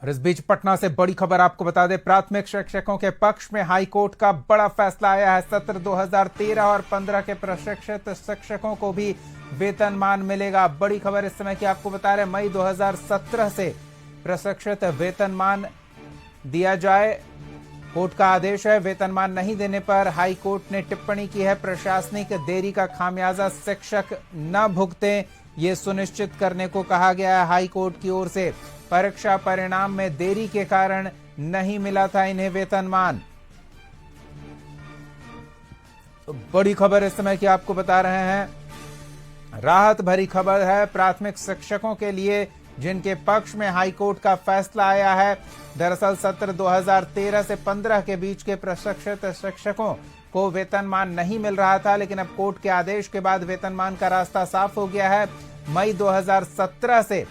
और इस बीच पटना से बड़ी खबर आपको बता दें, प्राथमिक शिक्षकों के पक्ष में हाई कोर्ट का बड़ा फैसला आया है। सत्र 2013 और 15 के प्रशिक्षित शिक्षकों को भी वेतनमान मिलेगा। बड़ी खबर इस समय की आपको बता रहे हैं, मई 2017 से प्रशिक्षित वेतनमान दिया जाए। कोर्ट का आदेश है। वेतनमान नहीं देने पर हाई कोर्ट ने टिप्पणी की है, प्रशासनिक देरी का खामियाजा शिक्षक न भुगतें, ये सुनिश्चित करने को कहा गया है हाई कोर्ट की ओर से। परीक्षा परिणाम में देरी के कारण नहीं मिला था इन्हें वेतनमान। तो बड़ी खबर इस समय की आपको बता रहे हैं, राहत भरी खबर है प्राथमिक शिक्षकों के लिए जिनके पक्ष में हाई कोर्ट का फैसला आया है। दरअसल सत्र 2013 से 15 के बीच के प्रशिक्षित शिक्षकों को वेतनमान नहीं मिल रहा था, लेकिन अब कोर्ट के आदेश के बाद वेतनमान का रास्ता साफ हो गया है। मई 2017 से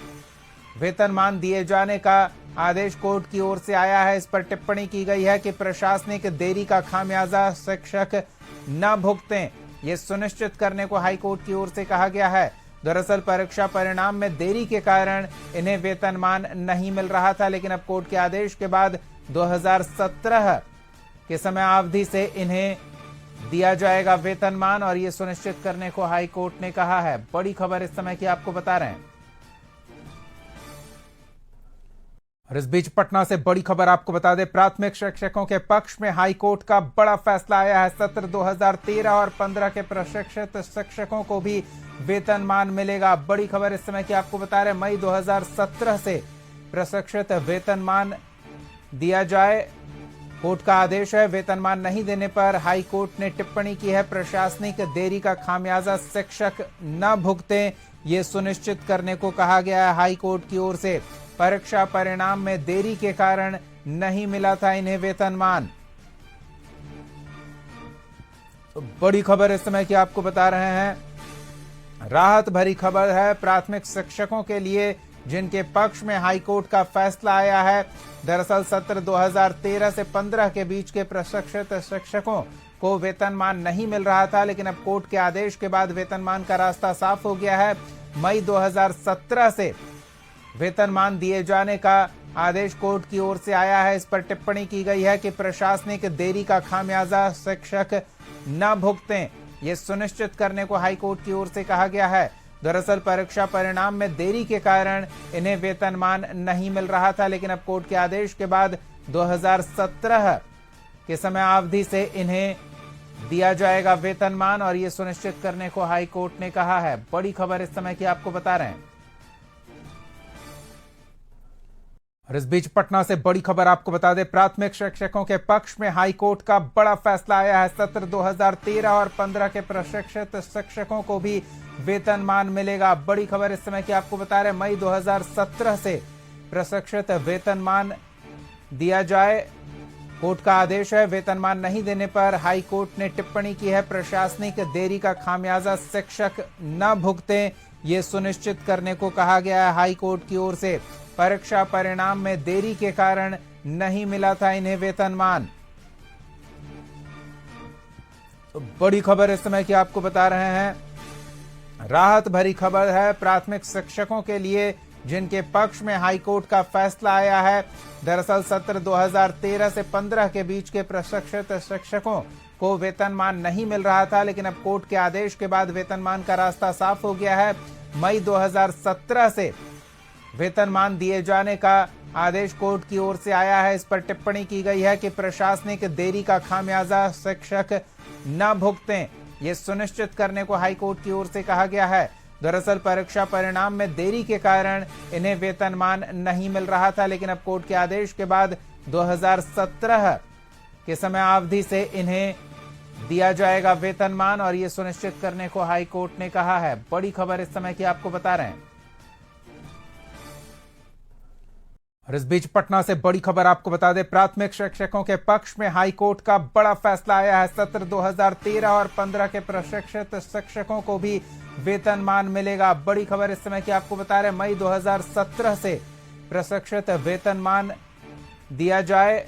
वेतनमान दिए जाने का आदेश कोर्ट की ओर से आया है। इस पर टिप्पणी की गई है कि प्रशासनिक देरी का खामियाजा शिक्षक न भुगतें, ये सुनिश्चित करने को हाई कोर्ट की ओर से कहा गया है। दरअसल परीक्षा परिणाम में देरी के कारण इन्हें वेतनमान नहीं मिल रहा था, लेकिन अब कोर्ट के आदेश के बाद 2017 के समय अवधि से इन्हें दिया जाएगा वेतनमान, और ये सुनिश्चित करने को हाई कोर्ट ने कहा है। बड़ी खबर इस समय की आपको बता रहे हैं। और इस बीच पटना से बड़ी खबर आपको बता दें, प्राथमिक शिक्षकों के पक्ष में हाई कोर्ट का बड़ा फैसला आया है। सत्र 2013 और 15 के प्रशिक्षित शिक्षकों को भी वेतनमान मिलेगा। बड़ी खबर इस समय की आपको बता रहे हैं, मई 2017 से प्रशिक्षित वेतनमान दिया जाए। कोर्ट का आदेश है। वेतनमान नहीं देने पर हाई कोर्ट ने टिप्पणी की है, प्रशासनिक देरी का खामियाजा शिक्षक न भुगतें, ये सुनिश्चित करने को कहा गया है हाई कोर्ट की ओर से। परीक्षा परिणाम में देरी के कारण नहीं मिला था इन्हें वेतनमान। तो बड़ी खबर इस समय की आपको बता रहे हैं, राहत भरी खबर है प्राथमिक शिक्षकों के लिए जिनके पक्ष में हाई कोर्ट का फैसला आया है। दरअसल सत्र 2013 से 15 के बीच के प्रशिक्षित शिक्षकों को वेतनमान नहीं मिल रहा था, लेकिन अब कोर्ट के आदेश के बाद वेतनमान का रास्ता साफ हो गया है। मई 2017 से वेतनमान दिए जाने का आदेश कोर्ट की ओर से आया है। इस पर टिप्पणी की गई है कि प्रशासनिक देरी का खामियाजा शिक्षक न भुगतें, ये सुनिश्चित करने को हाई कोर्ट की ओर से कहा गया है। दरअसल परीक्षा परिणाम में देरी के कारण इन्हें वेतनमान नहीं मिल रहा था, लेकिन अब कोर्ट के आदेश के बाद 2017 के समय अवधि से इन्हें दिया जाएगा वेतनमान, और ये सुनिश्चित करने को हाई कोर्ट ने कहा है। बड़ी खबर इस समय की आपको बता रहे हैं। और इस बीच पटना से बड़ी खबर आपको बता दें, प्राथमिक शिक्षकों के पक्ष में हाई कोर्ट का बड़ा फैसला आया है। सत्र 2013 और 15 के प्रशिक्षित शिक्षकों को भी वेतनमान मिलेगा। बड़ी खबर इस समय की आपको बता रहे हैं, मई 2017 से प्रशिक्षित वेतनमान दिया जाए। कोर्ट का आदेश है। वेतनमान नहीं देने पर हाई कोर्ट ने टिप्पणी की है, प्रशासनिक देरी का खामियाजा शिक्षक न भुगतें, ये सुनिश्चित करने को कहा गया है हाई कोर्ट की ओर से। परीक्षा परिणाम में देरी के कारण नहीं मिला था इन्हें वेतनमान। तो बड़ी खबर इस समय की आपको बता रहे हैं, राहत भरी खबर है प्राथमिक शिक्षकों के लिए जिनके पक्ष में हाई कोर्ट का फैसला आया है। दरअसल सत्र 2013 से 15 के बीच के प्रशिक्षित शिक्षकों को वेतनमान नहीं मिल रहा था, लेकिन अब कोर्ट के आदेश के बाद वेतनमान का रास्ता साफ हो गया है। मई 2017 से वेतनमान दिए जाने का आदेश कोर्ट की ओर से आया है। इस पर टिप्पणी की गई है कि प्रशासनिक देरी का खामियाजा शिक्षक न भुगतें, ये सुनिश्चित करने को हाई कोर्ट की ओर से कहा गया है। दरअसल परीक्षा परिणाम में देरी के कारण इन्हें वेतनमान नहीं मिल रहा था, लेकिन अब कोर्ट के आदेश के बाद 2017 के समय अवधि से इन्हें दिया जाएगा वेतनमान, और ये सुनिश्चित करने को हाई कोर्ट ने कहा है। बड़ी खबर इस समय की आपको बता रहे हैं। और इस बीच पटना से बड़ी खबर आपको बता दें, प्राथमिक शिक्षकों के पक्ष में हाई कोर्ट का बड़ा फैसला आया है। सत्र 2013 और 15 के प्रशिक्षित शिक्षकों को भी वेतनमान मिलेगा। बड़ी खबर इस समय की आपको बता रहे हैं, मई 2017 से प्रशिक्षित वेतनमान दिया जाए।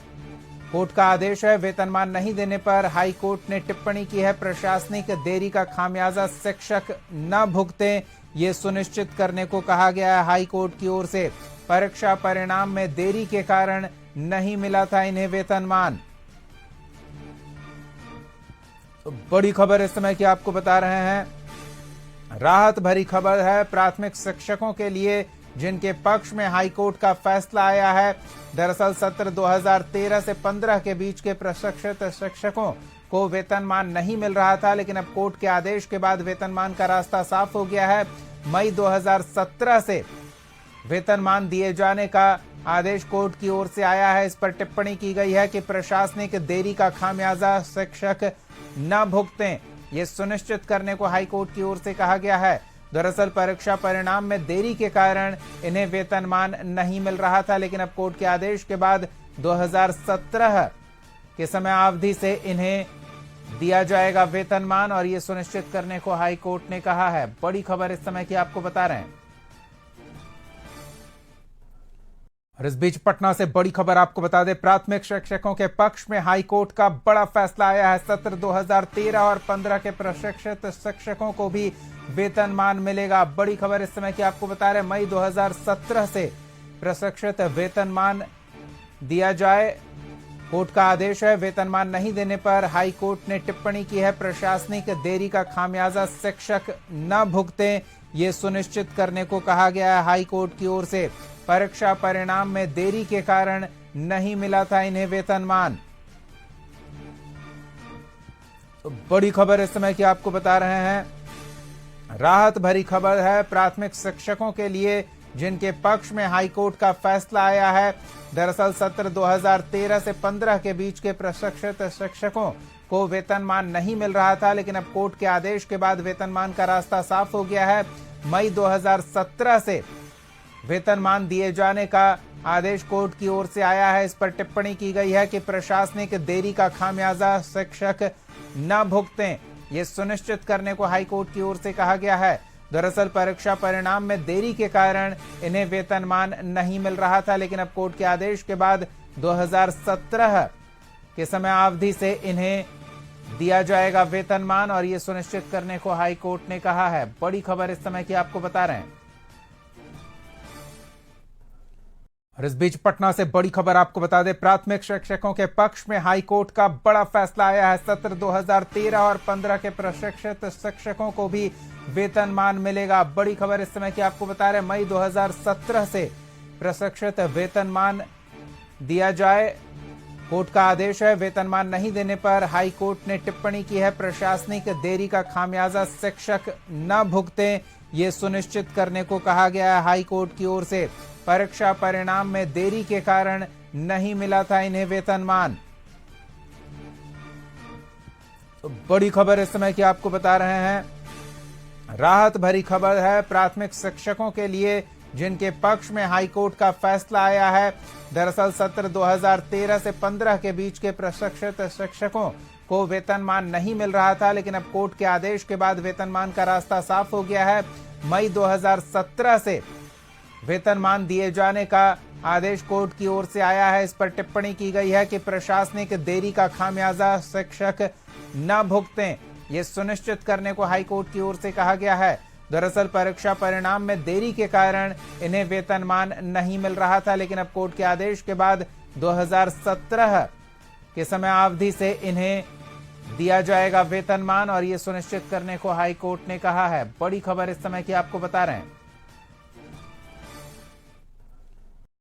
कोर्ट का आदेश है। वेतनमान नहीं देने पर हाई कोर्ट ने टिप्पणी की है, प्रशासनिक देरी का खामियाजा शिक्षक न भुगतें, ये सुनिश्चित करने को कहा गया है हाई कोर्ट की ओर से। परीक्षा परिणाम में देरी के कारण नहीं मिला था इन्हें वेतनमान। तो बड़ी खबर इस समय की आपको बता रहे हैं, राहत भरी खबर है प्राथमिक शिक्षकों के लिए जिनके पक्ष में हाईकोर्ट का फैसला आया है। दरअसल सत्र 2013 से 15 के बीच के प्रशिक्षित शिक्षकों को वेतनमान नहीं मिल रहा था, लेकिन अब कोर्ट के आदेश के बाद वेतनमान का रास्ता साफ हो गया है। मई 2017 से वेतनमान दिए जाने का आदेश कोर्ट की ओर से आया है। इस पर टिप्पणी की गई है कि प्रशासनिक देरी का खामियाजा शिक्षक न भुगतें, ये सुनिश्चित करने को हाईकोर्ट की ओर से कहा गया है। दरअसल परीक्षा परिणाम में देरी के कारण इन्हें वेतनमान नहीं मिल रहा था, लेकिन अब कोर्ट के आदेश के बाद 2017 के समय अवधि से इन्हें दिया जाएगा वेतनमान, और ये सुनिश्चित करने को हाईकोर्ट ने कहा है। बड़ी खबर इस समय की आपको बता रहे हैं। और इस बीच पटना से बड़ी खबर आपको बता दें, प्राथमिक शिक्षकों के पक्ष में हाईकोर्ट का बड़ा फैसला आया है। सत्र 2013 और 15 के प्रशिक्षित शिक्षकों को भी वेतनमान मिलेगा। बड़ी खबर इस समय की आपको बता रहे हैं, मई 2017 से प्रशिक्षित वेतनमान दिया जाए, कोर्ट का आदेश है। वेतनमान नहीं देने पर हाईकोर्ट ने टिप्पणी की है, प्रशासनिक देरी का खामियाजा शिक्षक न भुगतें, ये सुनिश्चित करने को कहा गया है हाईकोर्ट की ओर से। परीक्षा परिणाम में देरी के कारण नहीं मिला था इन्हें वेतनमान। तो बड़ी खबर इस समय की आपको बता रहे हैं, राहत भरी खबर है प्राथमिक शिक्षकों के लिए जिनके पक्ष में हाईकोर्ट का फैसला आया है। दरअसल सत्र 2013 से 15 के बीच के प्रशिक्षित शिक्षकों को वेतनमान नहीं मिल रहा था, लेकिन अब कोर्ट के आदेश के बाद वेतनमान का रास्ता साफ हो गया है। मई 2017 से वेतनमान दिए जाने का आदेश कोर्ट की ओर से आया है। इस पर टिप्पणी की गई है कि प्रशासनिक देरी का खामियाजा शिक्षक न भुगतें, ये सुनिश्चित करने को हाईकोर्ट की ओर से कहा गया है। दरअसल परीक्षा परिणाम में देरी के कारण इन्हें वेतनमान नहीं मिल रहा था, लेकिन अब कोर्ट के आदेश के बाद 2017 के समय अवधि से इन्हें दिया जाएगा वेतनमान, और ये सुनिश्चित करने को हाईकोर्ट ने कहा है। बड़ी खबर इस समय की आपको बता रहे हैं। और इस बीच पटना से बड़ी खबर आपको बता दें, प्राथमिक शिक्षकों के पक्ष में हाईकोर्ट का बड़ा फैसला आया है। सत्र 2013 और 15 के प्रशिक्षित शिक्षकों को भी वेतनमान मिलेगा। बड़ी खबर इस समय की आपको बता रहे हैं, मई 2017 से प्रशिक्षित वेतनमान दिया जाए, कोर्ट का आदेश है। वेतनमान नहीं देने पर हाईकोर्ट ने टिप्पणी की है, प्रशासनिक देरी का खामियाजा शिक्षक न भुगतें, ये सुनिश्चित करने को कहा गया है हाईकोर्ट की ओर से। परीक्षा परिणाम में देरी के कारण नहीं मिला था इन्हें वेतनमान। तो बड़ी खबर इस समय की आपको बता रहे हैं, राहत भरी खबर है प्राथमिक शिक्षकों के लिए जिनके पक्ष में हाईकोर्ट का फैसला आया है। दरअसल सत्र 2013 से 15 के बीच के प्रशिक्षित शिक्षकों को वेतनमान नहीं मिल रहा था, लेकिन अब कोर्ट के आदेश के बाद वेतनमान का रास्ता साफ हो गया है। मई 2017 से वेतनमान दिए जाने का आदेश कोर्ट की ओर से आया है। इस पर टिप्पणी की गई है कि प्रशासनिक देरी का खामियाजा शिक्षक न भुगतें, ये सुनिश्चित करने को हाईकोर्ट की ओर से कहा गया है। दरअसल परीक्षा परिणाम में देरी के कारण इन्हें वेतनमान नहीं मिल रहा था, लेकिन अब कोर्ट के आदेश के बाद 2017 के समय अवधि से इन्हें दिया जाएगा वेतनमान, और ये सुनिश्चित करने को हाईकोर्ट ने कहा है। बड़ी खबर इस समय की आपको बता रहे हैं।